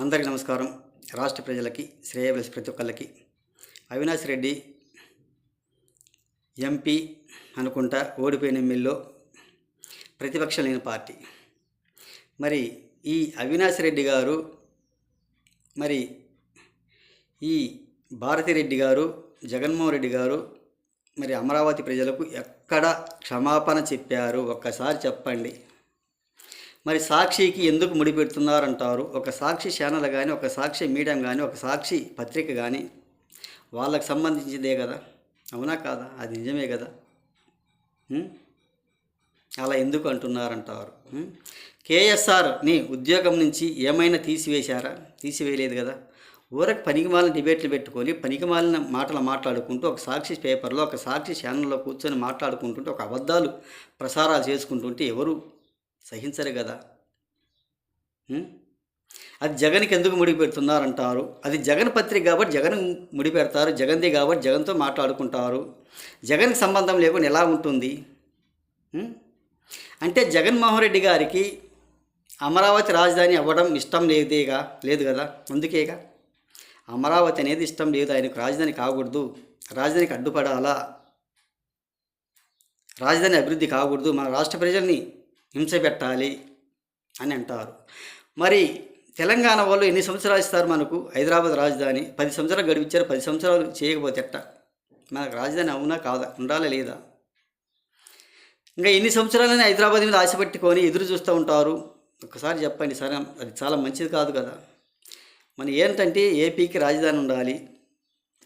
అందరికీ నమస్కారం. రాష్ట్ర ప్రజలకి, శ్రేయోభిలాషి ప్రతి ఒక్కళ్ళకి అవినాష్ రెడ్డి ఎంపీ అనుకుంటా ఓడిపోయిన ఎమ్మెల్యేలో ప్రతిపక్షం లేని పార్టీ. మరి ఈ అవినాష్ రెడ్డి గారు, మరి ఈ భారతిరెడ్డి గారు, జగన్మోహన్ రెడ్డి గారు మరి అమరావతి ప్రజలకు ఎక్కడ క్షమాపణ చెప్పారు? ఒక్కసారి చెప్పండి. మరి సాక్షికి ఎందుకు ముడిపెడుతున్నారంటారు? ఒక సాక్షి ఛానల్ కానీ, ఒక సాక్షి మీడియం కానీ, ఒక సాక్షి పత్రిక కానీ వాళ్ళకు సంబంధించిందే కదా, అవునా కాదా? అది నిజమే కదా. అలా ఎందుకు అంటున్నారంటారు? కేఎస్ఆర్ని ఉద్యోగం నుంచి ఏమైనా తీసివేశారా? తీసివేయలేదు కదా. ఊరకు పనికిమాలిన డిబేట్లు పెట్టుకొని పనికిమాలిన మాటలు మాట్లాడుకుంటూ ఒక సాక్షి పేపర్లో, ఒక సాక్షి ఛానల్లో కూర్చొని మాట్లాడుకుంటుంటే, ఒక అబద్ధాలు ప్రసారాలు చేసుకుంటుంటే ఎవరు సహించరు కదా. అది జగన్కి ఎందుకు ముడిపెడుతున్నారంటారు? అది జగన్ పత్రిక కాబట్టి జగన్ ముడిపెడతారు, జగన్ది కాబట్టి జగన్తో మాట్లాడుకుంటారు. జగన్కి సంబంధం లేకుండా ఎలా ఉంటుంది? అంటే జగన్మోహన్ రెడ్డి గారికి అమరావతి రాజధాని అవ్వడం ఇష్టం లేదు కదా. అందుకేగా అమరావతి అనేది ఇష్టం లేదు, ఆయనకు రాజధాని కాకూడదు, రాజధానికి అడ్డుపడాలా, రాజధాని అభివృద్ధి కాకూడదు, మన రాష్ట్ర ప్రజల్ని హింస పెట్టాలి అని అంటారు. మరి తెలంగాణ వాళ్ళు ఎన్ని సంవత్సరాలు ఇస్తారు మనకు హైదరాబాద్ రాజధాని? 10 సంవత్సరాలు గడిపించారు. 10 సంవత్సరాలు చేయకపోతే ఎట్ట? మనకు రాజధాని అవునా కాదా, ఉండాలా లేదా? ఇంకా ఎన్ని సంవత్సరాలని హైదరాబాద్ మీద ఆశపెట్టుకొని ఎదురు చూస్తూ ఉంటారు? ఒక్కసారి చెప్పండి. సరే, అది చాలా మంచిది కాదు కదా. మన ఏంటంటే ఏపీకి రాజధాని ఉండాలి,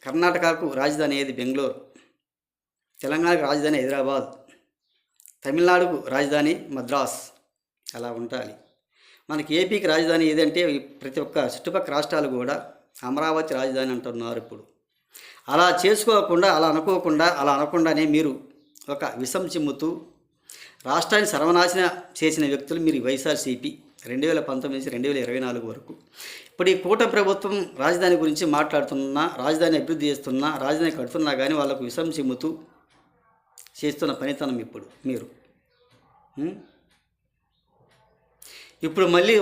కర్ణాటకకు రాజధాని ఏది బెంగళూరు, తెలంగాణకు రాజధాని హైదరాబాద్, తమిళనాడుకు రాజధాని మద్రాస్, అలా ఉండాలి. మనకి ఏపీకి రాజధాని ఏదంటే ప్రతి ఒక్క చుట్టుపక్కల రాష్ట్రాలు కూడా అమరావతి రాజధాని అంటున్నారు ఇప్పుడు. అలా చేసుకోకుండా, అలా అనకుండానే మీరు ఒక విషం చిమ్ముతూ రాష్ట్రాన్ని సర్వనాశన చేసిన వ్యక్తులు మీరు వైఎస్ఆర్సీపీ 2019 నుంచి 2024 వరకు. ఇప్పుడు ఈ కూటమి ప్రభుత్వం రాజధాని గురించి మాట్లాడుతున్నా, రాజధాని అభివృద్ధి చేస్తున్నా, రాజధాని కడుతున్నా కానీ వాళ్ళకు విషం చిమ్ముతూ చేస్తున్న పనితనం ఇప్పుడు మీరు. ఇప్పుడు మళ్ళీ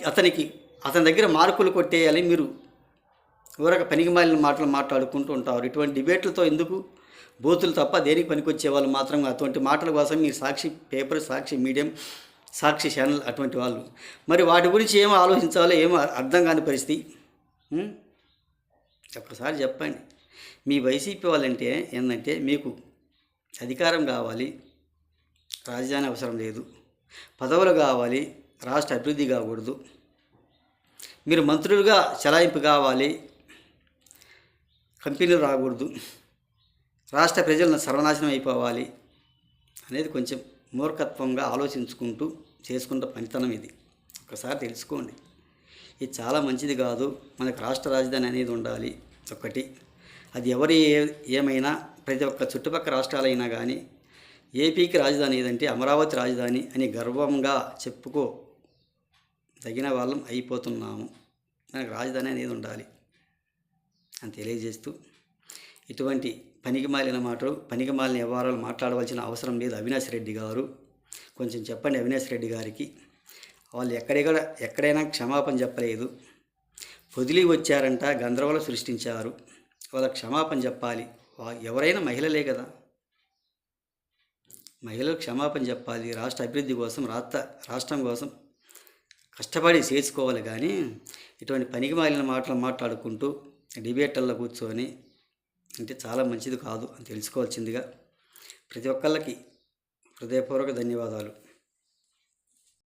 అతని దగ్గర మార్కులు కొట్టేయాలి మీరు ఊరక పనికిమాలిన మాటలు మాట్లాడుకుంటూ ఉంటారు. ఇటువంటి డిబేట్లతో ఎందుకు? బూతులు తప్ప దేనికి పనికొచ్చే వాళ్ళు మాత్రం అటువంటి మాటల కోసం మీరు సాక్షి పేపర్, సాక్షి మీడియం, సాక్షి ఛానల్ అటువంటి వాళ్ళు మరి వాటి గురించి ఏమో ఆలోచించాలో ఏమో అర్థం కాని పరిస్థితి. ఒక్కసారి చెప్పండి. మీ వైసీపీ వాళ్ళంటే ఏంటంటే మీకు అధికారం కావాలి, రాజధాని అవసరం లేదు, పదవులు కావాలి, రాష్ట్ర అభివృద్ధి కాకూడదు, మీరు మంత్రులుగా చలాయింపు కావాలి, కంపెనీలు రాకూడదు, రాష్ట్ర ప్రజలను సర్వనాశనం అయిపోవాలి అనేది కొంచెం మూర్ఖత్వంగా ఆలోచించుకుంటూ చేసుకుంటే పనితనం ఇది. ఒకసారి తెలుసుకోండి. ఇది చాలా మంచిది కాదు. మనకు రాష్ట్ర రాజధాని అనేది ఉండాలి ఒకటి. అది ఎవరి ఏమైనా ప్రతి ఒక్క చుట్టుపక్కల రాష్ట్రాలైనా కానీ ఏపీకి రాజధాని ఏదంటే అమరావతి రాజధాని అని గర్వంగా చెప్పుకో తగిన వాళ్ళం అయిపోతున్నాము. మనకు రాజధాని అనేది ఉండాలి అని తెలియజేస్తూ, ఇటువంటి పనికిమాలిన మాటలు, పనికిమాలిన వ్యవహారాలు మాట్లాడవలసిన అవసరం లేదు. అవినాష్ రెడ్డి గారు కొంచెం చెప్పండి. అవినాష్ రెడ్డి గారికి వాళ్ళు ఎక్కడైనా క్షమాపణ చెప్పలేదు, పొదిలి వచ్చారంట, గందరగోళం సృష్టించారు, వాళ్ళకి క్షమాపణ చెప్పాలి. ఎవరైనా మహిళలే కదా, మహిళలు క్షమాపణ చెప్పాలి. రాష్ట్ర అభివృద్ధి కోసం, రాష్ట్రం కోసం కష్టపడి చేసుకోవాలి. కానీ ఇటువంటి పనికిమాలిన మాటలు మాట్లాడుకుంటూ డిబేట్లలో కూర్చొని అంటే చాలా మంచిది కాదు అని తెలుసుకోవాల్సిందిగా ప్రతి ఒక్కళ్ళకి హృదయపూర్వక ధన్యవాదాలు.